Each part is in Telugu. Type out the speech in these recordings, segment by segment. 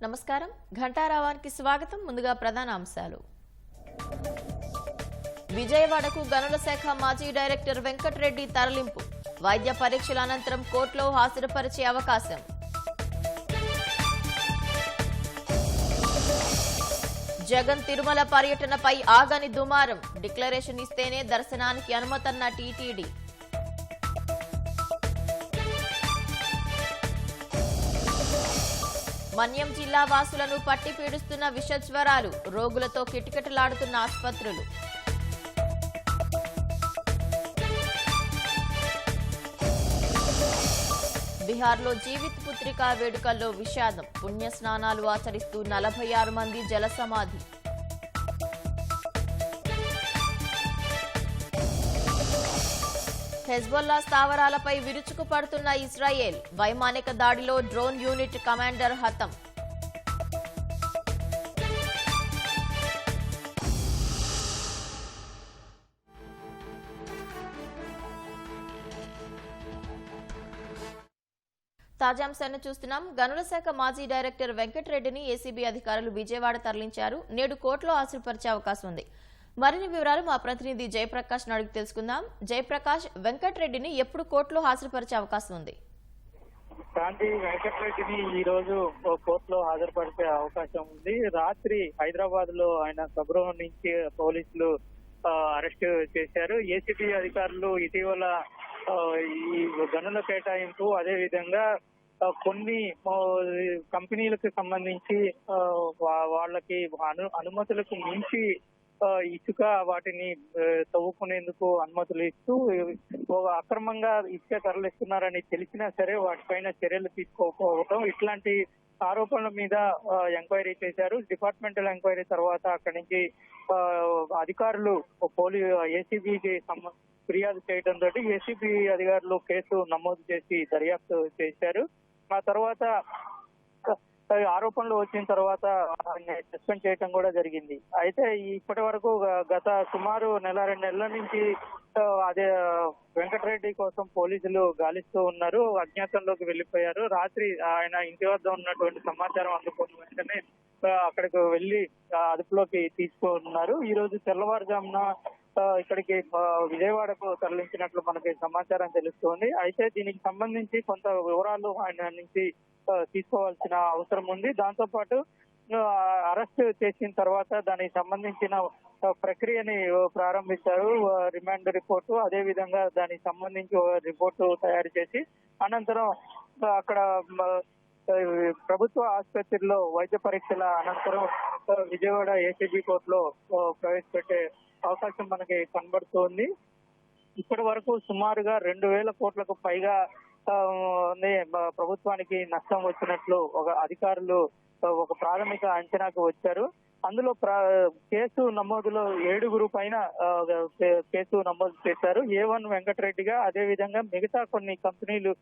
నమస్కారం ఘంటారావానికి స్వాగతం ముందుగా ప్రధాన అంశాలు విజయవాడకు గనుల శాఖ మాజీ డైరెక్టర్ వెంకటరెడ్డి తరలింపు వైద్య పరీక్షల అనంతరం కోర్టులో హాజరుపరిచే అవకాశం జగన్ తిరుమల పర్యటనపై ఆగని దుమారం డిక్లరేషన్ ఇస్తేనే దర్శనానికి అనుమతన్న టీటీడీ మన్యం జిల్లా వాసులను పట్టి పీడిస్తున్న విషజ్వరాలు రోగులతో కిటకిటలాడుతున్న ఆసుపత్రులు బీహార్లో జీవిత్ పుత్రిక వేడుకల్లో విషాదం పుణ్యస్నానాలు ఆచరిస్తూ 46 మంది జలసమాధి హెజ్బొల్లా స్థావరాలపై విరుచుకుపడుతున్న ఇజ్రాయెల్ వైమానిక దాడిలో డ్రోన్ యూనిట్ కమాండర్ హతం తాజాంశాన్ని చూస్తున్నాం. గనుల శాఖ మాజీ డైరెక్టర్ వెంకటరెడ్డిని ఏసీబీ అధికారులు విజయవాడ తరలించారు. నేడు కోర్టులో హాజరుపరిచే అవకాశం ఉంది. మరిన్ని వివరాలు మా ప్రతినిధి జయప్రకాష్ అడిగి తెలుసుకుందాం. జయప్రకాష్, వెంకటరెడ్డిని ఎప్పుడు కోర్టులో హాజరుపరిచే అవకాశం ఉంది? శాంతి, వెంకటరెడ్డిని ఈ రోజు కోర్టులో హాజరుపరిచే అవకాశం ఉంది. రాత్రి హైదరాబాద్ లో ఆయన స్వగృహం నుంచి పోలీసులు అరెస్ట్ చేశారు. ఏసీబీ అధికారులు ఇటీవల ఈ గనుల కేటాయింపు అదే విధంగా కొన్ని కంపెనీలకు సంబంధించి వాళ్ళకి అనుమతులకు మించి ఇసుక వాటిని తవ్వుకునేందుకు అనుమతులు ఇస్తూ అక్రమంగా ఇసుక తరలిస్తున్నారని తెలిసినా సరే వాటిపైన చర్యలు తీసుకోకపోవడం, ఇట్లాంటి ఆరోపణల మీద ఎంక్వైరీ చేశారు. డిపార్ట్మెంటల్ ఎంక్వైరీ తర్వాత అక్కడి నుంచి అధికారులు ఏసీబీకి ఫిర్యాదు చేయడంతో ఏసీబీ అధికారులు కేసు నమోదు చేసి దర్యాప్తు చేశారు. ఆ తర్వాత ఆరోపణలు వచ్చిన తర్వాత సస్పెండ్ చేయడం కూడా జరిగింది. అయితే ఇప్పటి వరకు గత సుమారు 1-2 నెలల నుంచి అదే వెంకటరెడ్డి కోసం పోలీసులు గాలిస్తూ ఉన్నారు. అజ్ఞాతంలోకి వెళ్లిపోయారు. రాత్రి ఆయన ఇంటి వద్ద ఉన్నటువంటి సమాచారం అందుకున్న వెంటనే అక్కడికి వెళ్లి అదుపులోకి తీసుకున్నారు. ఈ రోజు తెల్లవారుజామున ఇక్కడికి విజయవాడకు తరలించినట్లు మనకి సమాచారం తెలుస్తోంది. అయితే దీనికి సంబంధించి కొంత వివరాలు ఆయన నుంచి తీసుకోవాల్సిన అవసరం ఉంది. దాంతో పాటు అరెస్ట్ చేసిన తర్వాత దానికి సంబంధించిన ప్రక్రియని ప్రారంభించారు. రిమాండ్ రిపోర్టు, అదే విధంగా దానికి సంబంధించి రిపోర్టు తయారు చేసి అనంతరం అక్కడ ప్రభుత్వ ఆసుపత్రిలో వైద్య పరీక్షల అనంతరం విజయవాడ ఏసీబీ కోర్టులో ప్రవేశపెట్టే అవకాశం మనకి కనబడుతోంది. ఇప్పటి వరకు సుమారుగా 2,000 కోట్లకు పైగా ప్రభుత్వానికి నష్టం వచ్చినట్లు అధికారులు ఒక ప్రాథమిక అంచనాకు వచ్చారు. అందులో కేసు నమోదులో 7 పైన కేసు నమోదు చేశారు. A1 వెంకటరెడ్డిగా, అదే విధంగా మిగతా కొన్ని కంపెనీలు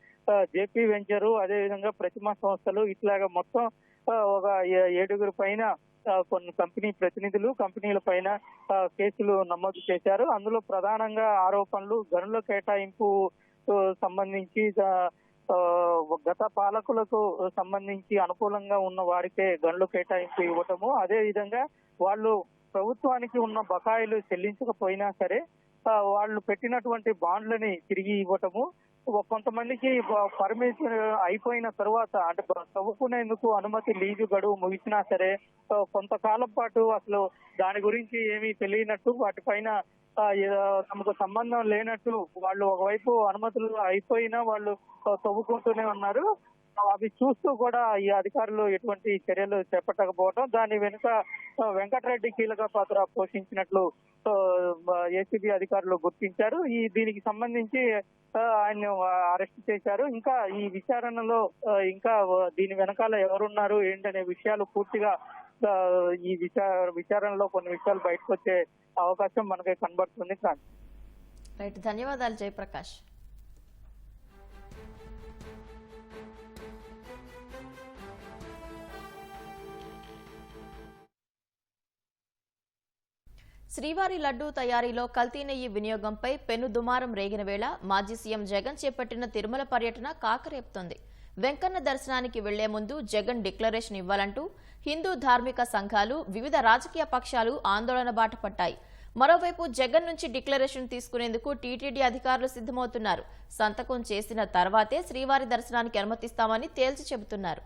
జేపీ వెంచరు, అదే విధంగా ప్రతిమా సంస్థలు, ఇట్లాగా మొత్తం ఒక 7 పైన కొన్ని కంపెనీల పైన కేసులు నమోదు చేశారు. అందులో ప్రధానంగా ఆరోపణలు గనుల కేటాయింపు సంబంధించి గత పాలకులకు సంబంధించి అనుకూలంగా ఉన్న వారికే గనులు కేటాయింపు ఇవ్వటము, అదే విధంగా వాళ్ళు ప్రభుత్వానికి ఉన్న బకాయిలు చెల్లించకపోయినా సరే వాళ్ళు పెట్టినటువంటి బాండ్లని తిరిగి ఇవ్వటము, కొంతమందికి పర్మిషన్ అయిపోయిన తర్వాత అంటే తవ్వుకునేందుకు అనుమతి లీజు గడువు ముగిసినా సరే కొంతకాలం పాటు అసలు దాని గురించి ఏమీ తెలియనట్టు వాటిపైన తమకు సంబంధం లేనట్టు వాళ్ళు ఒకవైపు అనుమతులు అయిపోయినా వాళ్ళు తవ్వుకుంటూనే ఉన్నారు. అవి చూస్తూ కూడా ఈ అధికారులు ఎటువంటి చర్యలు చేపట్టకపోవడం, దాని వెనుక వెంకటరెడ్డి కీలక పాత్ర పోషించినట్లు ఏసీబీ అధికారులు గుర్తించారు. దీనికి సంబంధించి ఆయన అరెస్ట్ చేశారు. ఇంకా ఈ విచారణలో ఇంకా దీని వెనకాల ఎవరున్నారు ఏంటనే విషయాలు పూర్తిగా ఈ విచారణలో కొన్ని విషయాలు బయటకు వచ్చే అవకాశం మనకి కనబడుతుంది. రైట్, ధన్యవాదాలు జయప్రకాష్. శ్రీవారి లడ్డూ తయారీలో కల్తీ నెయ్యి వినియోగంపై పెను దుమారం రేగిన వేళ మాజీ సీఎం జగన్ చేపట్టిన తిరుమల పర్యటన కాకరేపుతోంది. వెంకన్న దర్శనానికి వెళ్లే ముందు జగన్ డిక్లరేషన్ ఇవ్వాలంటూ హిందూ ధార్మిక సంఘాలు, వివిధ రాజకీయ పక్షాలు ఆందోళన బాట పట్టాయి. మరోవైపు జగన్ నుంచి డిక్లరేషన్ తీసుకునేందుకు టీటీడీ అధికారులు సిద్ధమవుతున్నారు. సంతకం చేసిన తర్వాతే శ్రీవారి దర్శనానికి అనుమతిస్తామని తేల్చి చెబుతున్నారు.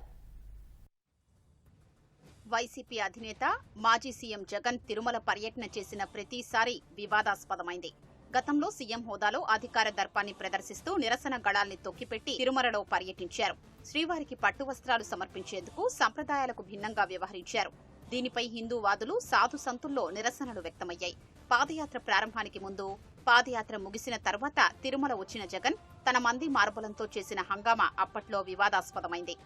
వైసీపీ అధినేత మాజీ సీఎం జగన్ తిరుమల పర్యటన చేసిన ప్రతిసారి వివాదాస్పదమైంది. గతంలో సీఎం హోదాలో అధికార దర్పాన్ని ప్రదర్శిస్తూ నిరసన గళాల్ని తొక్కిపెట్టి తిరుమలలో పర్యటించారు. శ్రీవారికి పట్టు వస్త్రాలు సమర్పించేందుకు సంప్రదాయాలకు భిన్నంగా వ్యవహరించారు. దీనిపై హిందూవాదులు, సాధు సంతుల్లో నిరసనలు వ్యక్తమయ్యాయి. పాదయాత్ర ప్రారంభానికి ముందు, పాదయాత్ర ముగిసిన తర్వాత తిరుమల వచ్చిన జగన్ తన మంది మార్బలంతో చేసిన హంగామా అప్పట్లో వివాదాస్పదమైంది.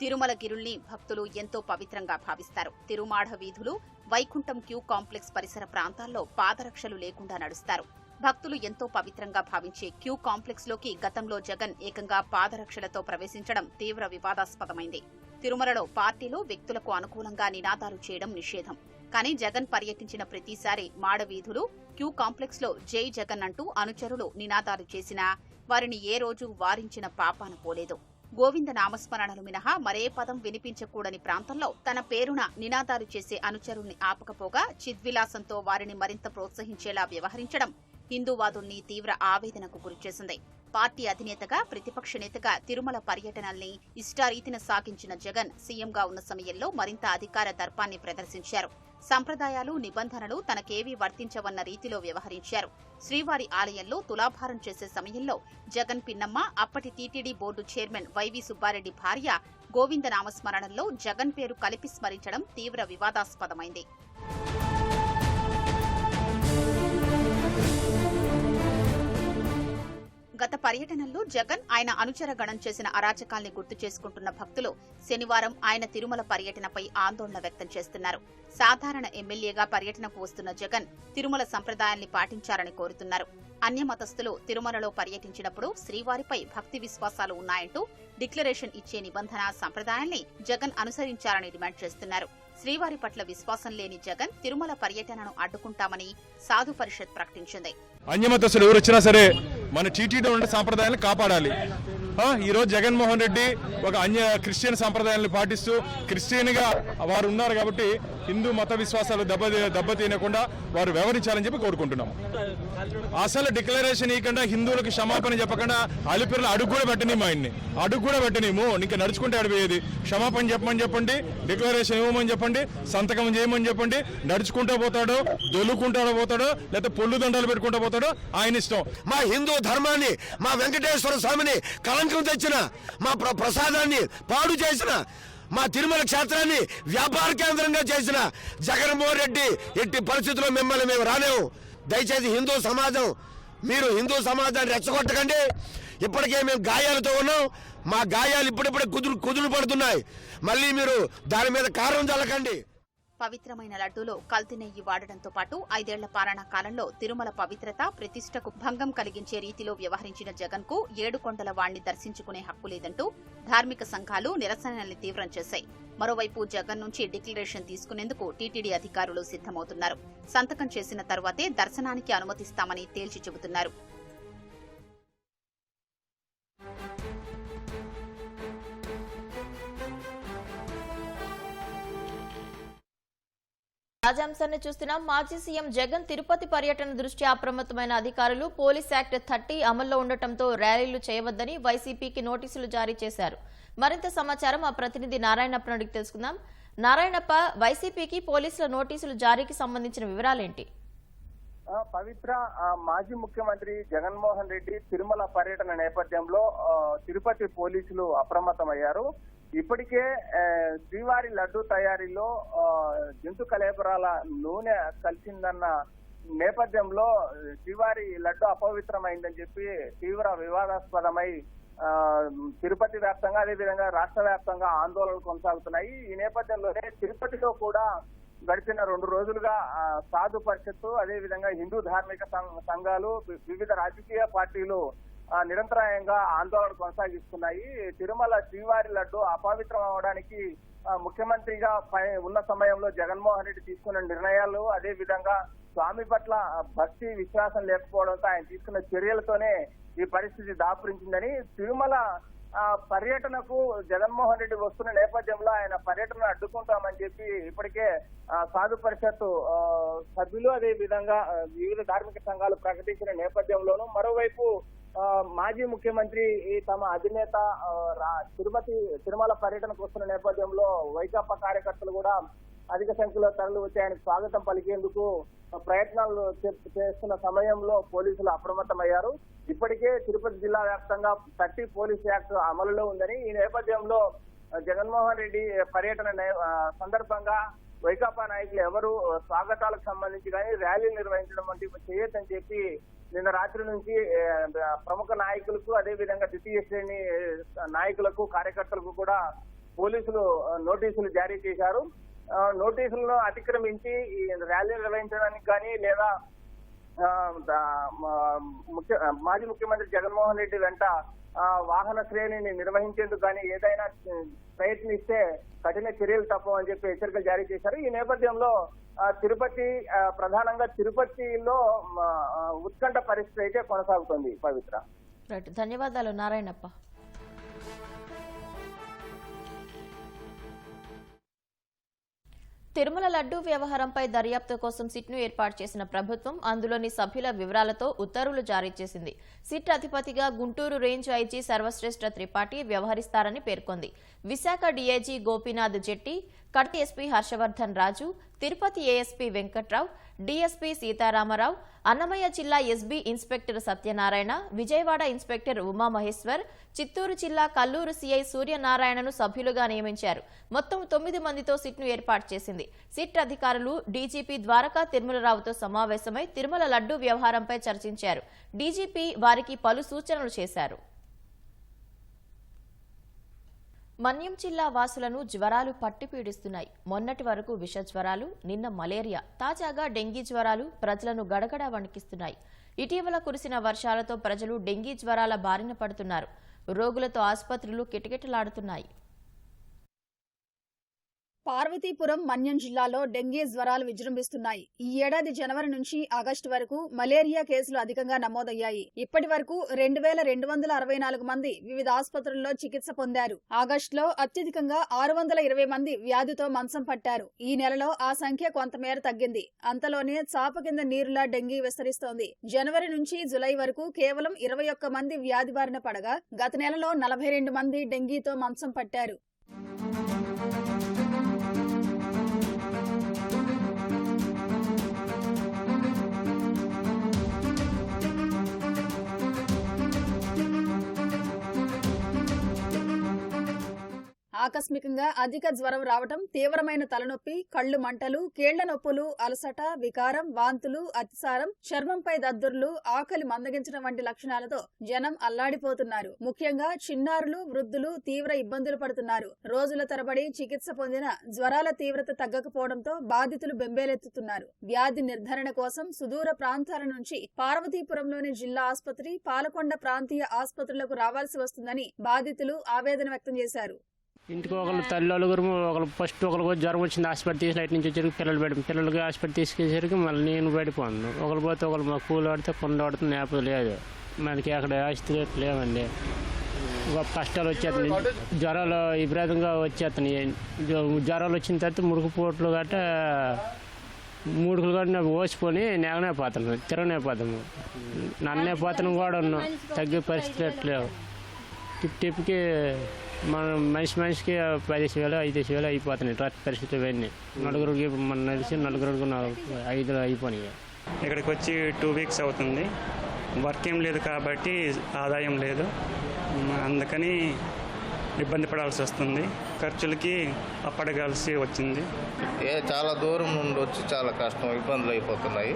తిరుమల గిరుల్ని భక్తులు ఎంతో పవిత్రంగా భావిస్తారు. తిరుమాఢ వీధులు, వైకుంఠం క్యూ కాంప్లెక్స్ పరిసర ప్రాంతాల్లో పాదరక్షలు లేకుండా నడుస్తారు. భక్తులు ఎంతో పవిత్రంగా భావించే క్యూ కాంప్లెక్స్ లోకి గతంలో జగన్ ఏకంగా పాదరక్షలతో ప్రవేశించడం తీవ్ర వివాదాస్పదమైంది. తిరుమలలో పార్టీలు, వ్యక్తులకు అనుకూలంగా నినాదాలు చేయడం నిషేధం. కానీ జగన్ పర్యటించిన ప్రతిసారి మాడవీధులు, క్యూ కాంప్లెక్స్ లో జై జగన్ అంటూ అనుచరులు నినాదాలు చేసినా వారిని ఏ రోజు వారించిన పాపాన పోలేదు. గోవింద నామస్మరణలు మినహా మరే పదం వినిపించకూడని ప్రాంతంలో తన పేరున నినాదాలు చేసే అనుచరుల్ని ఆపకపోగా చిద్విలాసంతో వారిని మరింత ప్రోత్సహించేలా వ్యవహరించడం హిందూవాదుల్ని తీవ్ర ఆవేదనకు గురిచేసింది. పార్టీ అధినేతగా, ప్రతిపక్ష నేతగా తిరుమల పర్యటనల్ని ఇష్టారీతిన సాగించిన జగన్ సీఎంగా ఉన్న సమయంలో మరింత అధికార దర్పాన్ని ప్రదర్శించారు. సంప్రదాయాలు, నిబంధనలు తనకేవీ వర్తించవన్న రీతిలో వ్యవహరించారు. శ్రీవారి ఆలయంలో తులాభారం చేసే సమయంలో జగన్ పిన్నమ్మ, అప్పటి TTD board chairman Y V Subba Reddy భార్య గోవింద నామస్మరణంలో జగన్ పేరు కలిపి స్మరించడం తీవ్ర వివాదాస్పదమైంది. గత పర్యటనల్లో జగన్, ఆయన అనుచర గణం చేసిన అరాచకాల్ని గుర్తు చేసుకుంటున్న భక్తులు శనివారం ఆయన తిరుమల పర్యటనపై ఆందోళన వ్యక్తం చేస్తున్నారు. సాధారణ ఎమ్మెల్యేగా పర్యటనకు వస్తున్న జగన్ తిరుమల సంప్రదాయాల్ని పాటించాలని కోరుతున్నారు. అన్యమతస్థులు తిరుమలలో పర్యటించినప్పుడు శ్రీవారిపై భక్తి విశ్వాసాలు ఉన్నాయంటూ డిక్లరేషన్ ఇచ్చే నిబంధన, సంప్రదాయాల్ని జగన్ అనుసరించాలని డిమాండ్ చేస్తున్నారు. శ్రీవారి పట్ల విశ్వాసం లేని జగన్ తిరుమల పర్యటనను అడ్డుకుంటామని సాధు పరిషత్ ప్రకటించింది. అన్యమతస్తులు ఎవరు వచ్చినా సరే మన టీటీడీ ఉండే సాంప్రదాయాలను కాపాడాలి. ఈ రోజు జగన్మోహన్ రెడ్డి ఒక క్రిస్టియన్ సాంప్రదాయాలను పాటిస్తూ క్రిస్టియన్గా వారు ఉన్నారు కాబట్టి హిందూ మత విశ్వాసాలు దెబ్బతీయకుండా వారు వ్యవహరించాలని చెప్పి కోరుకుంటున్నాము. అసలు డిక్లరేషన్ ఇవ్వకుండా, హిందువులకు క్షమాపణ చెప్పకుండా అలిపిర్లు అడుగు కూడా పెట్టనీము, ఆయన్ని అడుగు కూడా పెట్టనీము. ఇంకా నడుచుకుంటే అడిపోయేది. క్షమాపణ చెప్పమని చెప్పండి, డిక్లరేషన్ ఇవ్వమని చెప్పండి, సంతకం చేయమని చెప్పండి. నడుచుకుంటూ పోతాడో, దొల్లుకుంటూ పోతాడో, లేకపోతే పొల్లు దండాలు పెట్టుకుంటూ పోతాడో ఆయన ఇష్టం. మా హిందూ ధర్మాన్ని, మా వెంకటేశ్వర స్వామిని కళంకం తెచ్చిన, మా ప్రసాదాన్ని పాడు చేసిన, మా తిరుమల క్షేత్రాన్ని వ్యాపార కేంద్రంగా చేసిన జగన్మోహన్ రెడ్డి ఎట్టి పరిస్థితుల్లో మిమ్మల్ని మేము రాలేము. దయచేసి హిందూ సమాజం, మీరు హిందూ సమాజాన్ని రెచ్చగొట్టకండి. ఇప్పటికే మేము గాయాలతో ఉన్నాం. మా గాయాలు ఇప్పుడిప్పుడే కుదురు పడుతున్నాయి. మళ్ళీ మీరు దాని మీద కారం చల్లకండి. పవిత్రమైన లడ్డూలో కల్తీ నెయ్యి వాడడంతో పాటు 5 ఏళ్ల పాలనా కాలంలో తిరుమల పవిత్రత, ప్రతిష్టకు భంగం కలిగించే రీతిలో వ్యవహరించిన జగన్ కు 7 కొండల వాణ్ణి దర్శించుకునే హక్కు లేదంటూ ధార్మిక సంఘాలు నిరసనల్ని తీవ్రం చేశాయి. మరోవైపు జగన్ నుంచి డిక్లరేషన్ తీసుకునేందుకు టీటీడీ అధికారులు సిద్ధమవుతున్నారు. సంతకం చేసిన తర్వాతే దర్శనానికి అనుమతిస్తామని తేల్చి చెబుతున్నారు. తాజాంశాన్ని చూస్తున్నాం. మాజీ సీఎం జగన్ తిరుపతి పర్యటన దృష్ట్యా అప్రమత్తమైన అధికారులు పోలీస్ యాక్ట్ 30 అమల్లో ఉండటంతో ర్యాలీలు చేయవద్దని వైసీపీకి నోటీసులు జారీ చేశారు. మరింత సమాచారం మా ప్రతినిధి నారాయణప్ప అడిగి తెలుసుకుందాం. నారాయణప్ప, వైసీపీకి పోలీసుల నోటీసులు జారీకి సంబంధించిన వివరాలేంటి? పవిత్ర మాజీ ముఖ్యమంత్రి జగన్మోహన్ రెడ్డి తిరుమల పర్యటన నేపథ్యంలో తిరుపతి పోలీసులు అప్రమత్తమయ్యారు. ఇప్పటికే శ్రీవారి లడ్డు తయారీలో జంతు కళేబరాల నూనె కలిసిందన్న నేపథ్యంలో శ్రీవారి లడ్డు అపవిత్రమైందని చెప్పి తీవ్ర వివాదాస్పదమై తిరుపతి వ్యాప్తంగా, అదేవిధంగా రాష్ట్ర వ్యాప్తంగా ఆందోళనలు కొనసాగుతున్నాయి. ఈ నేపథ్యంలోనే తిరుపతిలో కూడా గడిచిన 2 రోజులుగా సాధు పరిషత్తు, అదేవిధంగా హిందూ ధార్మిక సంఘాలు, వివిధ రాజకీయ పార్టీలు నిరంతరాయంగా ఆందోళన కొనసాగిస్తున్నాయి. తిరుమల శ్రీవారి లడ్డు అపవిత్రం అవడానికి ముఖ్యమంత్రిగా ఉన్న సమయంలో జగన్మోహన్ రెడ్డి తీసుకున్న నిర్ణయాలు, అదే విధంగా స్వామి పట్ల భక్తి విశ్వాసం లేకపోవడంతో ఆయన తీసుకున్న చర్యలతోనే ఈ పరిస్థితి దాపురించిందని తిరుమల పర్యటనకు జగన్మోహన్ రెడ్డి వస్తున్న నేపథ్యంలో ఆయన పర్యటన అడ్డుకుంటామని చెప్పి ఇప్పటికే సాధు పరిషత్ సభ్యులు అదే విధంగా వివిధ ధార్మిక సంఘాలు ప్రకటించిన నేపథ్యంలోనూ మరోవైపు మాజీ ముఖ్యమంత్రి తమ అధినేత తిరుమల పర్యటనకు వస్తున్న నేపథ్యంలో వైకాపా కార్యకర్తలు కూడా అధిక సంఖ్యలో తరలి వచ్చి ఆయనకు స్వాగతం పలికేందుకు ప్రయత్నాలు చేస్తున్న సమయంలో పోలీసులు అప్రమత్తమయ్యారు. ఇప్పటికే తిరుపతి జిల్లా వ్యాప్తంగా 30 పోలీస్ యాక్ట్ అమలులో ఉందని, ఈ నేపథ్యంలో జగన్మోహన్ రెడ్డి పర్యటన సందర్భంగా వైకాపా నాయకులు ఎవరు స్వాగతాలకు సంబంధించి కానీ ర్యాలీలు నిర్వహించడం వంటివి చేయొద్దని చెప్పి నిన్న రాత్రి నుంచి ప్రముఖ నాయకులకు అదే విధంగా ద్వితీయ శ్రేణి నాయకులకు కార్యకర్తలకు కూడా పోలీసులు నోటీసులు జారీ చేశారు. నోటీసులను అతిక్రమించి ఈ ర్యాలీ నిర్వహించడానికి కానీ లేదా మాజీ ముఖ్యమంత్రి జగన్మోహన్ రెడ్డి వెంట వాహన శ్రేణిని నిర్వహించేందుకు కానీ ఏదైనా ప్రయత్నిస్తే కఠిన చర్యలు తప్పవని చెప్పి హెచ్చరికలు జారీ చేశారు. ఈ నేపథ్యంలో ప్రధానంగా తిరుపతిలో ఉత్కంఠ పరిస్థితి అయితే కొనసాగుతుంది. పవిత్ర, ధన్యవాదాలు నారాయణప్ప. తిరుమల లడ్డూ వ్యవహారంపై దర్యాప్తు కోసం సిట్ను ఏర్పాటు చేసిన ప్రభుత్వం అందులోని సభ్యుల వివరాలతో ఉత్తర్వులు జారీ చేసింది. సిట్ అధిపతిగా గుంటూరు రేంజ్ ఐజీ సర్వశ్రేష్ఠ త్రిపాఠి వ్యవహరిస్తారని పేర్కొంది. విశాఖ డీఐజీ గోపీనాథ్ జెట్టి, కడప ఎస్పీ హర్షవర్ధన్ రాజు, తిరుపతి ఏఎస్పీ వెంకట్రావు, డీఎస్పీ సీతారామరావు, అన్నమయ్య జిల్లా SB inspector Satyanarayana, Vijayawada inspector Umamaheshwar, Chittoor జిల్లా కల్లూరు సీఐ సూర్యనారాయణను సభ్యులుగా నియమించారు. మొత్తం 9 మందితో సిట్ను ఏర్పాటు చేసింది. సిట్ అధికారులు డీజీపీ ద్వారకా తిరుమలరావుతో సమావేశమై తిరుమల లడ్డూ వ్యవహారంపై చర్చించారు. డీజీపీ వారికి పలు సూచనలు చేశారు. మన్యం జిల్లా వాసులను జ్వరాలు పట్టిపీడిస్తున్నాయి. మొన్నటి వరకు విష జ్వరాలు, నిన్న మలేరియా, తాజాగా డెంగీ జ్వరాలు ప్రజలను గడగడ వణికిస్తున్నాయి. ఇటీవల కురిసిన వర్షాలతో ప్రజలు డెంగీ జ్వరాల బారిన పడుతున్నారు. రోగులతో ఆసుపత్రులు కిటకిటలాడుతున్నాయి. పార్వతీపురం మన్యం జిల్లాలో డెంగీ జ్వరాలు విజృంభిస్తున్నాయి. ఈ ఏడాది జనవరి నుంచి ఆగస్టు వరకు మలేరియా కేసులు అధికంగా నమోదయ్యాయి. ఇప్పటి వరకు 2264 మంది వివిధ ఆసుపత్రుల్లో చికిత్స పొందారు. ఆగస్టులో అత్యధికంగా 620 మంది వ్యాధితో మంచం పట్టారు. ఈ నెలలో ఆ సంఖ్య కొంతమేర తగ్గింది. అంతలోనే చాప కింద నీరులా డెంగీ విస్తరిస్తోంది. జనవరి నుంచి జులై వరకు కేవలం 21 మంది వ్యాధి బారిన పడగా గత నెలలో 42 మంది డెంగీతో మంచం పట్టారు. ఆకస్మికంగా అధిక జ్వరం రావటం, తీవ్రమైన తలనొప్పి, కళ్లు మంటలు, కీళ్ల నొప్పులు, అలసట, వికారం, వాంతులు, అతిసారం, చర్మంపై దద్దుర్లు, ఆకలి మందగించడం వంటి లక్షణాలతో జనం అల్లాడిపోతున్నారు. ముఖ్యంగా చిన్నారులు, వృద్ధులు తీవ్ర ఇబ్బందులు పడుతున్నారు. రోజుల తరబడి చికిత్స పొందిన జ్వరాల తీవ్రత తగ్గకపోవడంతో బాధితులు బెంబేలెత్తుతున్నారు. వ్యాధి నిర్ధారణ కోసం సుదూర ప్రాంతాల నుంచి పార్వతీపురంలోని జిల్లా ఆసుపత్రి, పాలకొండ ప్రాంతీయ ఆసుపత్రులకు రావాల్సి వస్తుందని బాధితులు ఆవేదన వ్యక్తం చేశారు. ఇంటికి ఒకళ్ళు తల్లిగురు ఒకరికి జ్వరం వచ్చింది, హాస్పిటల్ తీసి నైట్ నుంచి వచ్చేసరికి పిల్లలకి హాస్పిటల్ తీసుకెళ్ళేసరికి మళ్ళీ నేను బయటపోను. ఒకరు పోతే ఒకరు మా కూలి ఆడితే కొండ ఆడుతుంది, నేపథ్యం లేదు. మనకి అక్కడ ఆస్తి లేవండి. గొప్ప కష్టాలు వచ్చేస్తున్నాయి. జ్వరాలు విపరీతంగా వచ్చేస్తున్నాయి. జ్వరాలు వచ్చిన తర్వాత మురుగుపోట్లు గట్ట మూడుకులు గట్ట ఓసిపోయి నేగనే పోతున్నాం, తిరగనే పోతాము. నన్నే పోతున్నాం కూడా ఉన్నాం. తగ్గే పరిస్థితి లేవు. టిప్కి మనం మనిషికి 10,000 5,000 అయిపోతున్నాయి. ట్రాఫిక్ పరిస్థితులు ఇవన్నీ నలుగురికి మనం నడిచి నలుగురికి 5 అయిపోయినాయి. ఇక్కడికి వచ్చి 2 వీక్స్ అవుతుంది. వర్క్ ఏం లేదు కాబట్టి ఆదాయం లేదు, అందుకని ఇబ్బంది పడాల్సి వస్తుంది. ఖర్చులకి అప్పడగాల్సి వచ్చింది. చాలా దూరం నుండి వచ్చి చాలా కష్టం, ఇబ్బందులు అయిపోతున్నాయి.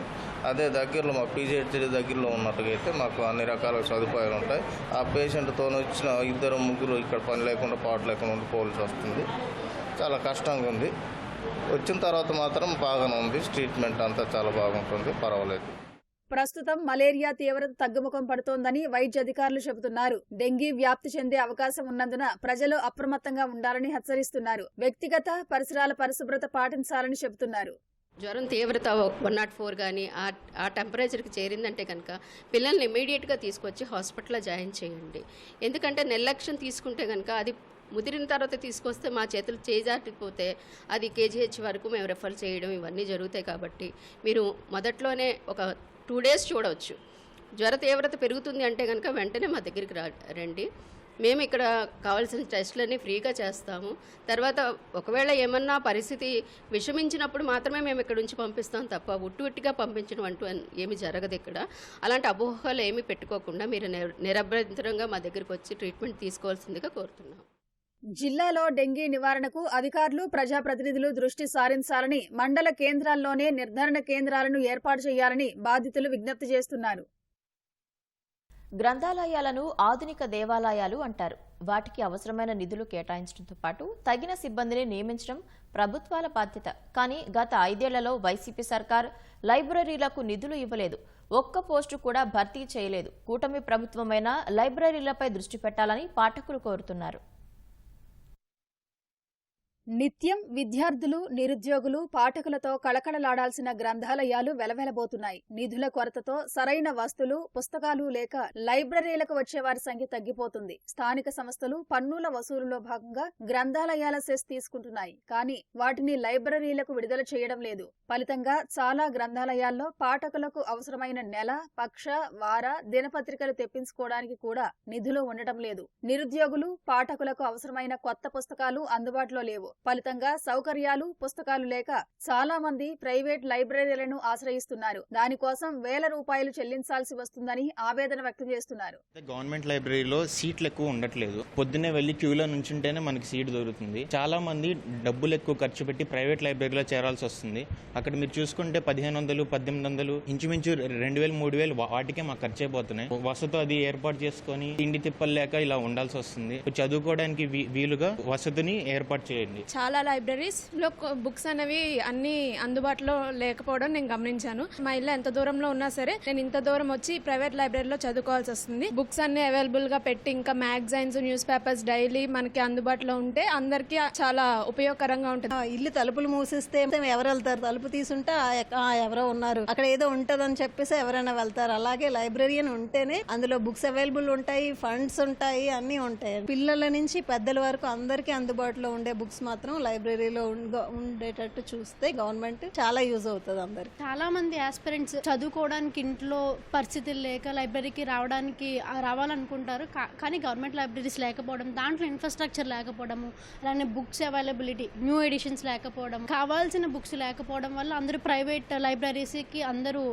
అదే దగ్గరలో మా పీజీహెచ్డీ దగ్గరలో ఉన్నట్టుగా అయితే మాకు అన్ని రకాల సదుపాయాలు ఉంటాయి. ఆ పేషెంట్తో వచ్చిన 2 3 ఇక్కడ పని లేకుండా పాటు లేకుండా ఉండిపోవాల్సి వస్తుంది. చాలా కష్టంగా ఉంది. వచ్చిన తర్వాత మాత్రం బాగానే ఉంది. ట్రీట్మెంట్ అంతా చాలా బాగుంటుంది, పర్వాలేదు. ప్రస్తుతం మలేరియా తీవ్రత తగ్గుముఖం పడుతోందని వైద్య అధికారులు చెబుతున్నారు. డెంగీ వ్యాప్తి చెందే అవకాశం ఉన్నందున ప్రజలు అప్రమత్తంగా ఉండాలని హెచ్చరిస్తున్నారు. వ్యక్తిగత పరిసరాల పరిశుభ్రత పాటించాలని చెబుతున్నారు. జ్వరం తీవ్రత 104 కానీ ఆ టెంపరేచర్కి చేరిందంటే కనుక పిల్లల్ని ఇమీడియట్గా తీసుకొచ్చి హాస్పిటల్లో జాయిన్ చేయండి. ఎందుకంటే నిర్లక్ష్యం తీసుకుంటే కనుక అది ముదిరిన తర్వాత తీసుకొస్తే మా చేతులు చేజారిపోతే అది కేజీహెచ్ వరకు మేము రెఫర్ చేయడం ఇవన్నీ జరుగుతాయి. కాబట్టి మీరు మొదట్లోనే ఒక 2 days చూడవచ్చు. జ్వర తీవ్రత పెరుగుతుంది అంటే కనుక వెంటనే మా దగ్గరికి రండి. మేము ఇక్కడ కావాల్సిన టెస్టులన్నీ ఫ్రీగా చేస్తాము. తర్వాత ఒకవేళ ఏమన్నా పరిస్థితి విషమించినప్పుడు మాత్రమే మేము ఇక్కడ నుంచి పంపిస్తాం తప్ప ఉట్టుగా పంపించడం అంటూ ఏమీ జరగదు ఇక్కడ. అలాంటి అపోహలు ఏమీ పెట్టుకోకుండా మీరు నిరభ్యంతరంగా మా దగ్గరికి వచ్చి ట్రీట్మెంట్ తీసుకోవాల్సిందిగా కోరుతున్నాం. జిల్లాలో డెంగీ నివారణకు అధికారులు, ప్రజాప్రతినిధులు దృష్టి సారించాలని, మండల కేంద్రాల్లోనే నిర్ధారణ కేంద్రాలను ఏర్పాటు చేయాలని బాధితులు విజ్ఞప్తి చేస్తున్నారు. గ్రంథాలయాలను ఆధునిక దేవాలయాలు అంటారు. వాటికి అవసరమైన నిధులు కేటాయించడంతో పాటు తగిన సిబ్బందిని నియమించడం ప్రభుత్వాల బాధ్యత. కానీ గత 5 ఏళ్లలో వైసీపీ సర్కార్ లైబ్రరీలకు నిధులు ఇవ్వలేదు. ఒక్క పోస్టు కూడా భర్తీ చేయలేదు. కూటమి ప్రభుత్వమైన లైబ్రరీలపై దృష్టి పెట్టాలని పాఠకులు కోరుతున్నారు. నిత్యం విద్యార్థులు, నిరుద్యోగులు, పాఠకులతో కళకళలాడాల్సిన గ్రంథాలయాలు వెలవెలబోతున్నాయి. నిధుల కొరతతో సరైన వస్తువులు, పుస్తకాలు లేక లైబ్రరీలకు వచ్చేవారి సంఖ్య తగ్గిపోతుంది. స్థానిక సంస్థలు పన్నుల వసూలులో భాగంగా గ్రంథాలయాల సెస్ తీసుకుంటున్నాయి. కానీ వాటిని లైబ్రరీలకు విడుదల చేయడం లేదు. ఫలితంగా చాలా గ్రంథాలయాల్లో పాఠకులకు అవసరమైన నెల, పక్ష, వార దినపత్రికలు తెప్పించుకోవడానికి కూడా నిధులు ఉండటం లేదు. నిరుద్యోగులు, పాఠకులకు అవసరమైన కొత్త పుస్తకాలు అందుబాటులో లేవు. ఫలితంగా సౌకర్యాలు, పుస్తకాలు లేక చాలా మంది ప్రైవేట్ లైబ్రరీలను ఆశ్రయిస్తున్నారు. దానికోసం ₹1000 చెల్లించాల్సి వస్తుందని ఆవేదన వ్యక్తం చేస్తున్నారు. గవర్నమెంట్ లైబ్రరీలో సీట్లు ఎక్కువ ఉండట్లేదు. పొద్దున్నే వెళ్లి క్యూలో నుంచుంటేనే మనకి సీట్ దొరుకుతుంది. చాలా మంది డబ్బులు ఎక్కువ ఖర్చు పెట్టి ప్రైవేట్ లైబ్రరీలో చేరాల్సి వస్తుంది. అక్కడ మీరు చూసుకుంటే 1500, 1800 ఇంచుమించు 2000, 3000 వాటికే మాకు ఖర్చు అయిపోతున్నాయి. వసతి అది ఏర్పాటు చేసుకుని తిండి తిప్పలు లేక ఇలా ఉండాల్సి వస్తుంది. చదువుకోవడానికి వీలుగా వసతిని ఏర్పాటు చేయండి. చాలా లైబ్రరీస్ లో బుక్స్ అనేవి అన్ని అందుబాటులో లేకపోవడం నేను గమనించాను. మా ఇల్లు ఎంత దూరంలో ఉన్నా సరే నేను ఇంత దూరం వచ్చి ప్రైవేట్ లైబ్రరీలో చదువుకోవాల్సి వస్తుంది. బుక్స్ అన్ని అవైలబుల్ గా పెట్టి ఇంకా మ్యాగజైన్స్, న్యూస్ పేపర్స్ డైలీ మనకి అందుబాటులో ఉంటే అందరికి చాలా ఉపయోగకరంగా ఉంటుంది. ఇల్లు తలుపులు మూసిస్తే ఎవరు వెళ్తారు? తలుపు తీసుంటే ఎవరో ఉన్నారు, అక్కడ ఏదో ఉంటదని చెప్పేసి ఎవరైనా వెళ్తారు. అలాగే లైబ్రరీ అని ఉంటేనే అందులో బుక్స్ అవైలబుల్ ఉంటాయి, ఫండ్స్ ఉంటాయి, అన్ని ఉంటాయి. పిల్లల నుంచి పెద్దల వరకు అందరికీ అందుబాటులో ఉండే బుక్స్ మాత్రం లైబ్రరీలో ఉండేటట్టు చూస్తే గవర్నమెంట్ చాలా యూజ్ అవుతుంది అందరికి. చాలా మంది ఆస్పిరెంట్స్ చదువుకోవడానికి ఇంట్లో పరిస్థితులు లేక లైబ్రరీకి రావాలనుకుంటారు. కానీ గవర్నమెంట్ లైబ్రరీస్ లేకపోవడం, దాంట్లో ఇన్ఫ్రాస్ట్రక్చర్ లేకపోవడము, అలానే బుక్స్ అవైలబిలిటీ, న్యూ ఎడిషన్స్ లేకపోవడం, కావాల్సిన బుక్స్ లేకపోవడం వల్ల అందరూ ప్రైవేట్ లైబ్రరీస్కి అందరూ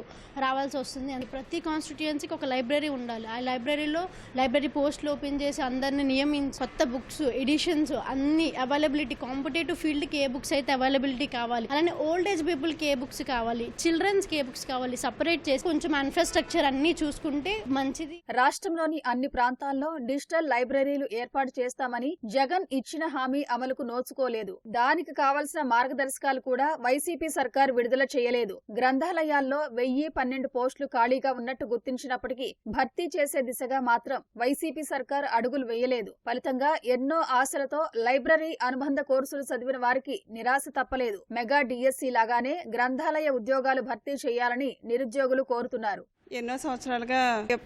రావాల్సి వస్తుంది. ప్రతి కాన్స్టిట్యుయెన్సీకి ఒక లైబ్రరీ ఉండాలి. ఆ లైబ్రరీలో లైబ్రరీ పోస్టులు ఓపెన్ చేసి అందరిని నియమించి కొత్త బుక్స్, ఎడిషన్స్ అన్ని అవైలబిలిటీ, కాంపిటేటివ్ ఫీల్డ్కి ఏ బుక్స్ అయితే అవైలబిలిటీ కావాలి, అలానే ఓల్డ్ ఏజ్ పీపుల్కి ఏ బుక్స్ కావాలి, చిల్డ్రన్స్కి ఏ బుక్స్ కావాలి, సపరేట్ చేసి కొంచెం ఇన్ఫ్రాస్ట్రక్చర్ అన్ని చూసుకుంటే మంచిది. రాష్ట్రంలోని అన్ని ప్రాంతాల్లో డిజిటల్ లైబ్రరీలు ఏర్పాటు చేస్తామని జగన్ ఇచ్చిన హామీ అమలుకు నోచుకోలేదు. దానికి కావలసిన మార్గదర్శకాలు కూడా వైసీపీ సర్కార్ విడుదల చేయలేదు. గ్రంథాలయాల్లో 1012 పోస్టులు ఖాళీగా ఉన్నట్టు గుర్తించినప్పటికీ భర్తీ చేసే దిశగా మాత్రం వైసీపీ సర్కార్ అడుగులు వేయలేదు. ఫలితంగా ఎన్నో ఆశలతో లైబ్రరీ అనుబంధ కోర్సులు చదివిన వారికి నిరాశ తప్పలేదు. మెగా డిఎస్సి లాగానే గ్రంథాలయ ఉద్యోగాలు భర్తీ చేయాలని నిరుద్యోగులు కోరుతున్నారు. ఎన్నో సంవత్సరాలుగా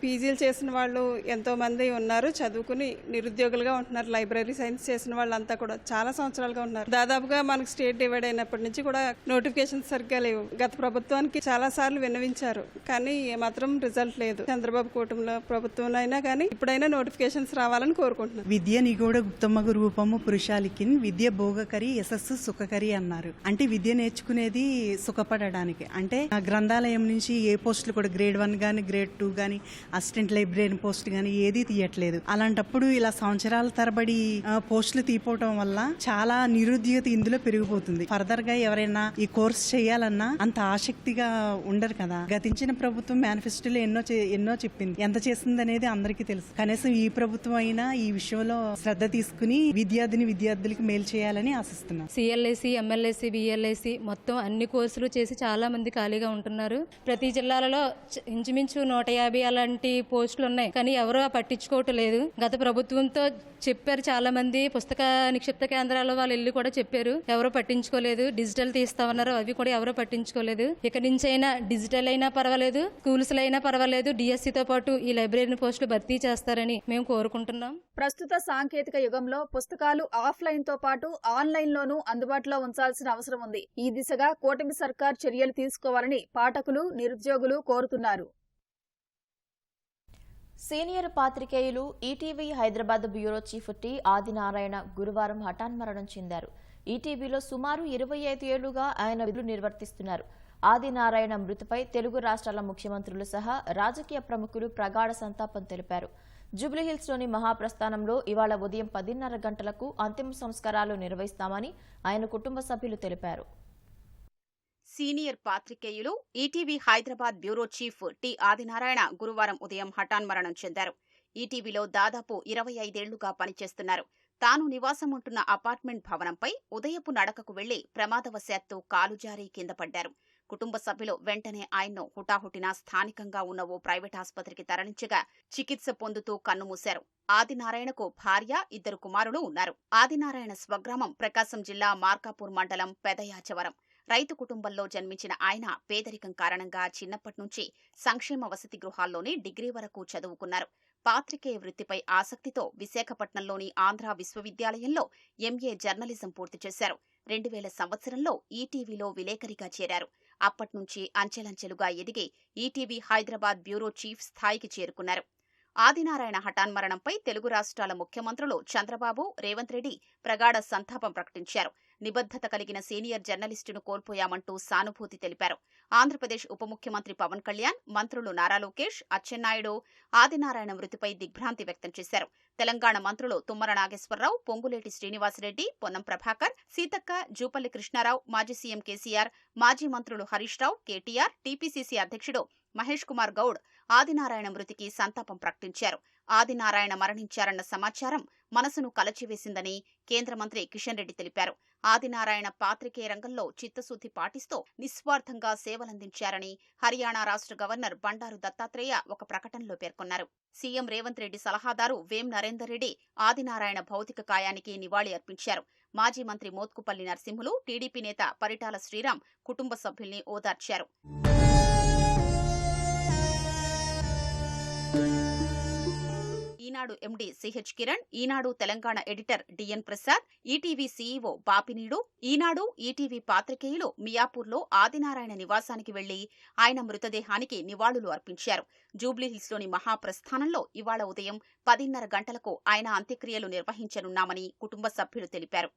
పీజీలు చేసిన వాళ్ళు ఎంతో మంది ఉన్నారు, చదువుకుని నిరుద్యోగులుగా ఉంటున్నారు. లైబ్రరీ సైన్స్ చేసిన వాళ్ళంతా కూడా చాలా సంవత్సరాలుగా ఉన్నారు. దాదాపుగా మనకు స్టేట్ డివైడ్ అయినప్పటి నుంచి కూడా నోటిఫికేషన్ సరిగ్గా లేవు. గత ప్రభుత్వానికి చాలా సార్లు విన్నవించారు, కానీ ఏమాత్రం రిజల్ట్ లేదు. చంద్రబాబు కూటమిలో ప్రభుత్వంలో అయినా కానీ ఇప్పుడైనా నోటిఫికేషన్స్ రావాలని కోరుకుంటున్నారు. విద్య నిగూఢ గుప్తమ్మగు రూపము పురుషాలికిన్ విద్య భోగకరి యశస్సు సుఖకరి అన్నారు. అంటే విద్య నేర్చుకునేది సుఖపడడానికి. అంటే గ్రంథాలయం నుంచి ఏ పోస్టులు కూడా గ్రేడ్ 1 కానీ గ్రేడ్ 2 కానీ అసిస్టెంట్ లైబ్రరీ పోస్ట్ కానీ ఏది తీయట్లేదు. అలాంటప్పుడు ఇలా సంవత్సరాల తరబడి పోస్టులు తీపోవటం వల్ల చాలా నిరుద్యోగత ఇందులో పెరిగిపోతుంది. ఫర్దర్ గా ఎవరైనా ఈ కోర్స్ చేయాలన్నా అంత ఆసక్తిగా ఉండరు కదా. గతించిన ప్రభుత్వం మేనిఫెస్టోలో ఎన్నో చెప్పింది, ఎంత చేసింది అనేది అందరికీ తెలుసు. కనీసం ఈ ప్రభుత్వం అయినా ఈ విషయంలో శ్రద్ధ తీసుకుని విద్యార్థులకి మేలు చేయాలని ఆశిస్తున్నాం. సిఎల్ఐసి, ఎంఎల్ఐసి, విఎల్ఐసి మొత్తం అన్ని కోర్సులు చేసి చాలా మంది ఖాళీగా ఉంటున్నారు. ప్రతి జిల్లాలలో ఇంచుమించు 150 అలాంటి పోస్టులు ఉన్నాయి, కానీ ఎవరూ పట్టించుకోవటం లేదు. గత ప్రభుత్వంతో చెప్పారు, చాలా మంది పుస్తక నిక్షిప్త కేంద్రాల వాళ్ళు వెళ్ళి కూడా చెప్పారు, ఎవరో పట్టించుకోలేదు. డిజిటల్ తీస్తామన్నారు, అవి కూడా ఎవరో పట్టించుకోలేదు. ఇక నుంచి అయినా డిజిటల్ అయినా పర్వాలేదు, స్కూల్స్ అయినా పర్వాలేదు, డిఎస్సితో పాటు ఈ లైబ్రరీ పోస్టులు భర్తీ చేస్తారని మేము కోరుకుంటున్నాం. ప్రస్తుత సాంకేతిక యుగంలో పుస్తకాలు ఆఫ్లైన్ తో పాటు ఆన్లైన్ లోనూ అందుబాటులో ఉంచాల్సిన అవసరం ఉంది. ఈ దిశగా కూటమి సర్కార్ చర్యలు తీసుకోవాలని పాఠకులు, నిరుద్యోగులు కోరుతున్నారు. సీనియర్ పాత్రికేయులు ETV Hyderabad bureau chief T Adinarayana గురువారం హఠాన్మరణం చెందారు. ఈటీవీలో సుమారు 25 ఏళ్లుగా ఆయన విధులు నిర్వర్తిస్తున్నారు. ఆదినారాయణ మృతిపై తెలుగు రాష్ట్రాల ముఖ్యమంత్రులు సహా రాజకీయ ప్రముఖులు ప్రగాఢ సంతాపం తెలిపారు. జూబ్లీహిల్స్లోని మహాప్రస్థానంలో ఇవాళ ఉదయం 10:30 గంటలకు అంతిమ సంస్కారాలు నిర్వహిస్తామని ఆయన కుటుంబ సభ్యులు తెలిపారు. సీనియర్ పాత్రికేయులు ETV Hyderabad bureau chief T Adinarayana గురువారం ఉదయం హఠాన్మరణం చెందారు. ఈటీవీలో దాదాపు 25 ఏళ్లుగా పనిచేస్తున్నారు. తాను నివాసం ఉంటున్న అపార్ట్మెంట్ భవనంపై ఉదయపు నడకకు వెళ్లి ప్రమాదవశాత్తు కాలు జారి కింద పడ్డారు. కుటుంబ సభ్యులు వెంటనే ఆయన్ను హుటాహుటిన స్థానికంగా ఉన్న ఓ ప్రైవేట్ ఆసుపత్రికి తరలించగా చికిత్స పొందుతూ కన్నుమూశారు. ఆదినారాయణకు భార్య, 2 కుమారులు ఉన్నారు. ఆదినారాయణ స్వగ్రామం ప్రకాశం జిల్లా మార్కాపూర్ మండలం పెదయాచవరం. రైతు కుటుంబంలో జన్మించిన ఆయన పేదరికం కారణంగా చిన్నప్పటి నుంచి సంక్షేమ వసతి గృహాల్లోనే డిగ్రీ వరకు చదువుకున్నారు. పాత్రికేయ వృత్తిపై ఆసక్తితో విశాఖపట్నంలోని ఆంధ్ర విశ్వవిద్యాలయంలో ఎంఏ జర్నలిజం పూర్తి చేశారు. 2000 సంవత్సరంలో ఈటీవీలో విలేకరిగా చేరారు. అప్పట్నుంచి అంచెలంచెలుగా ఎదిగి ఈటీవీ హైదరాబాద్ బ్యూరో చీఫ్ స్థాయికి చేరుకున్నారు. ఆదినారాయణ హఠాన్మరణంపై తెలుగు రాష్ట్రాల ముఖ్యమంత్రులు చంద్రబాబు, రేవంత్ రెడ్డి ప్రగాఢ సంతాపం ప్రకటించారు. నిబద్ధత కలిగిన సీనియర్ జర్నలిస్టును కోల్పోయామంటూ సానుభూతి తెలిపారు. ఆంధ్రప్రదేశ్ ఉప ముఖ్యమంత్రి పవన్ కళ్యాణ్, మంత్రులు నారా లోకేష్, అచ్చెన్నాయుడు ఆదినారాయణ మృతిపై దిగ్భ్రాంతి వ్యక్తం చేశారు. తెలంగాణ మంత్రులు తుమ్మల నాగేశ్వరరావు, పొంగులేటి శ్రీనివాసరెడ్డి, పొన్నం ప్రభాకర్, సీతక్క, జూపల్లి కృష్ణారావు, మాజీ సీఎం కేసీఆర్, మాజీ మంత్రులు హరీష్ రావు, కేటీఆర్, టీపీసీసీ అధ్యక్షుడు మహేష్ కుమార్ గౌడ్ ఆదినారాయణ మృతికి సంతాపం ప్రకటించారు. ఆదినారాయణ మరణించారన్న సమాచారం మనసును కలచివేసిందని కేంద్ర మంత్రి కిషన్ రెడ్డి తెలిపారు. ఆదినారాయణ పాత్రికేయ రంగంలో చిత్తశుద్ది పాటిస్తూ నిస్వార్థంగా సేవలందించారని హర్యానా రాష్ట్ర గవర్నర్ బండారు దత్తాత్రేయ ఒక ప్రకటనలో పేర్కొన్నారు. సీఎం రేవంత్ రెడ్డి సలహాదారు వేం నరేందర్ రెడ్డి ఆదినారాయణ భౌతిక కాయానికి నివాళి అర్పించారు. మాజీ మంత్రి మోత్కుపల్లి నరసింహులు, టీడీపీ నేత పరిటాల శ్రీరామ్ కుటుంబ సభ్యుల్ని ఓదార్చారు. Eenadu MD CH Kiran, Eenadu Telangana editor DN Prasad, ETV CEO Bapineedu, Eenadu ETV పాత్రికేయులు మియాపూర్లో ఆదినారాయణ నివాసానికి వెళ్లి ఆయన మృతదేహానికి నివాళులు అర్పించారు. జూబ్లీహిల్స్లోని మహాప్రస్థానంలో ఇవాళ ఉదయం 10:30 గంటలకు ఆయన అంత్యక్రియలు నిర్వహించనున్నామని కుటుంబ సభ్యులు తెలిపారు.